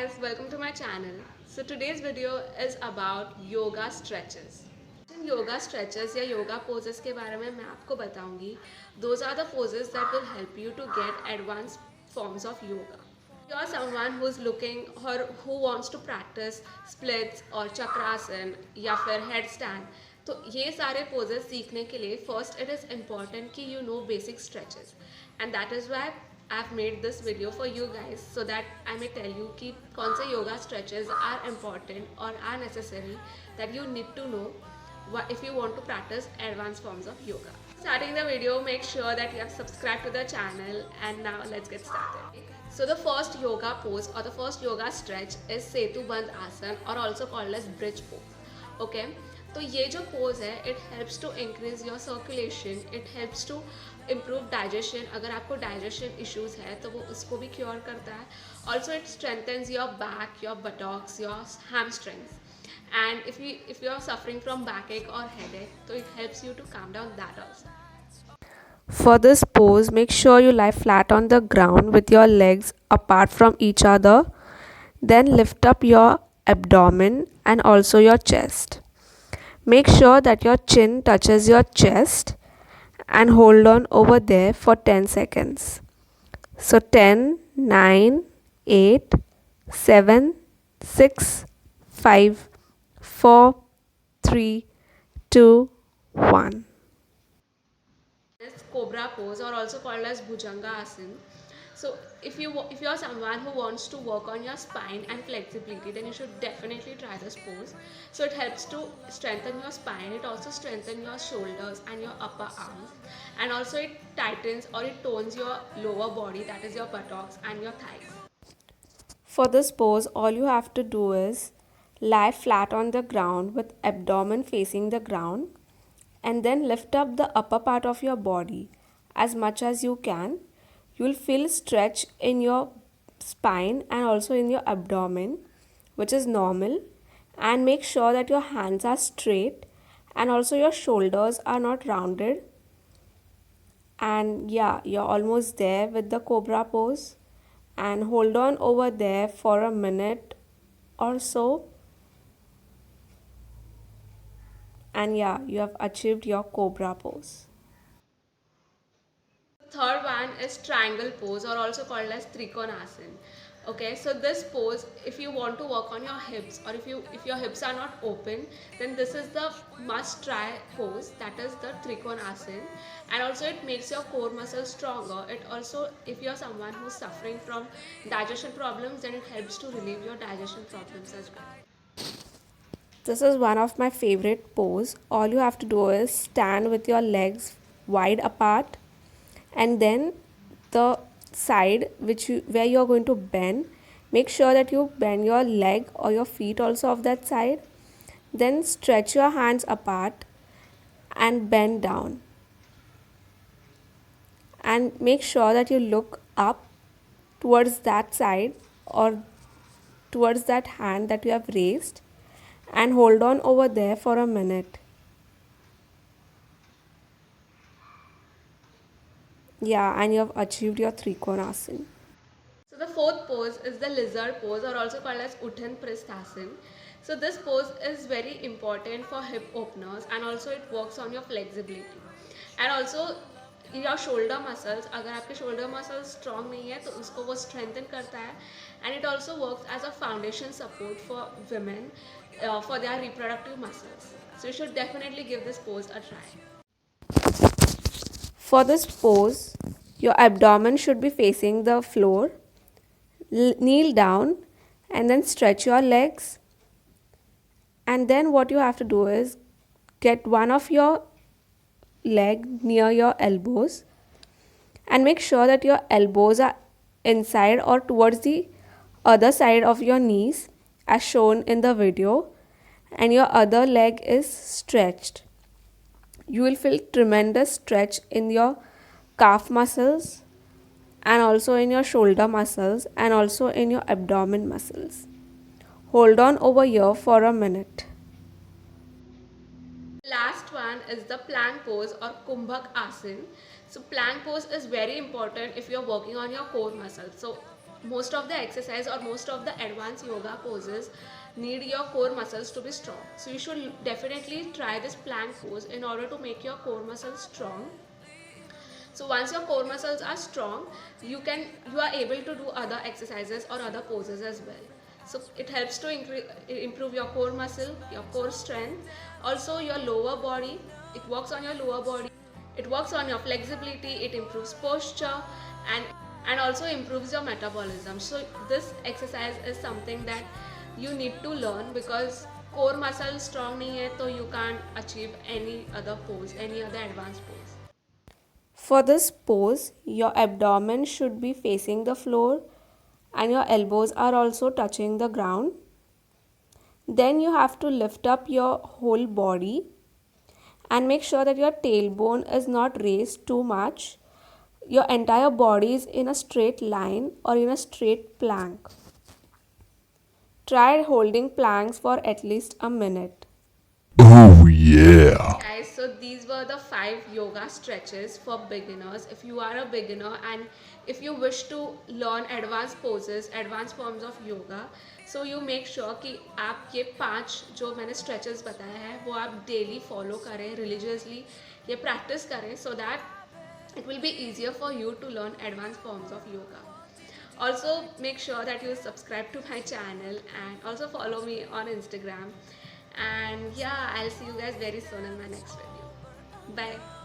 guys, welcome to my channel. So today's video is about yoga stretches. In yoga stretches या yoga poses के बारे में मैं आपको बताऊंगी. Those are the poses that will help you to get advanced forms of yoga. If you're someone who's looking or who wants to practice splits or chakrasan या फिर headstand, तो ये सारे poses सीखने के लिए first it is important कि you know basic stretches, and that is why I've made this video for you guys so that I may tell you कि कौन से yoga stretches are important or are necessary that you need to know if you want to practice advanced forms of yoga. Starting the video, make sure that you have subscribed to the channel, and now let's get started. So the first yoga pose or the first yoga stretch is Setu Bandh Asana, or also called as bridge pose. Okay, तो ये जो pose है it helps to increase your circulation, it helps to improve digestion. अगर आपको digestion issues है तो वो उसको भी cure करता है. Also it strengthens your back, your buttocks, your hamstrings. And if you are suffering from backache or headache, so it helps you to calm down that also. For this pose, make sure you lie flat on the ground with your legs apart from each other. Then lift up your abdomen and also your chest. Make sure that your chin touches your chest and hold on over there for 10 seconds. So 10, 9, 8, 7, 6, 5, 4, 3, 2, 1. This cobra pose, or also called as Bhujanga Asana. So if you are someone who wants to work on your spine and flexibility, then you should definitely try this pose. So it helps to strengthen your spine, it also strengthens your shoulders and your upper arms, and also it tightens or it tones your lower body, that is your buttocks and your thighs. For this pose, all you have to do is lie flat on the ground with abdomen facing the ground, and then lift up the upper part of your body as much as you can. You will feel stretch in your spine and also in your abdomen, which is normal. And make sure that your hands are straight and also your shoulders are not rounded. And yeah, you're almost there with the cobra pose. And hold on over there for a minute or so. And yeah, you have achieved your cobra pose. Third one is triangle pose, or also called as Trikonasana. Okay, so this pose, if you want to work on your hips, or if your hips are not open, then this is the must try pose, that is the Trikonasana. And also it makes your core muscles stronger. It also, if you are someone who's suffering from digestion problems, then it helps to relieve your digestion problems as well. This is one of my favorite pose. All you have to do is stand with your legs wide apart, and then the side where you're going to bend, make sure that you bend your leg or your feet also of that side. Then stretch your hands apart and bend down, and make sure that you look up towards that side or towards that hand that you have raised, and hold on over there for a minute. Yeah, and you have achieved your Trikonasana. So the fourth pose is the lizard pose, or also called as Uttan Prasthasana. So this pose is very important for hip openers, and also it works on your flexibility. And also your shoulder muscles, अगर आपके shoulder muscles strong नहीं है तो उसको वो strengthen करता है, and it also works as a foundation support for women for their reproductive muscles. So you should definitely give this pose a try. For this pose, your abdomen should be facing the floor. Kneel down and then stretch your legs. And then what you have to do is get one of your leg near your elbows, and make sure that your elbows are inside or towards the other side of your knees as shown in the video, and your other leg is stretched. You will feel tremendous stretch in your calf muscles and also in your shoulder muscles and also in your abdomen muscles. Hold on over here for a minute. Last one is the plank pose or Kumbhak Asana. So plank pose is very important if you're working on your core muscles. So most of the exercise or most of the advanced yoga poses need your core muscles to be strong. So you should definitely try this plank pose in order to make your core muscles strong. So once your core muscles are strong, you are able to do other exercises or other poses as well. So it helps to improve your core muscle, your core strength, also your lower body. It works on your lower body. It works on your flexibility. It improves posture and also improves your metabolism. So this exercise is something that you need to learn because core muscle strong nahi hai, तो you can't achieve any other pose, any other advanced pose. For this pose, your abdomen should be facing the floor and your elbows are also touching the ground. Then you have to lift up your whole body and make sure that your tailbone is not raised too much. Your entire body is in a straight line or in a straight plank. Try holding planks for at least a minute. Oh yeah. Guys, so these were the 5 yoga stretches for beginners. If you are a beginner and if you wish to learn advanced poses, advanced forms of yoga, so you make sure कि आप ये 5 जो मैंने stretches बताए हैं वो आप daily follow करें, religiously ये practice करें, so that it will be easier for you to learn advanced forms of yoga. Also make sure that you subscribe to my channel and also follow me on Instagram. And yeah, I'll see you guys very soon in my next video. Bye.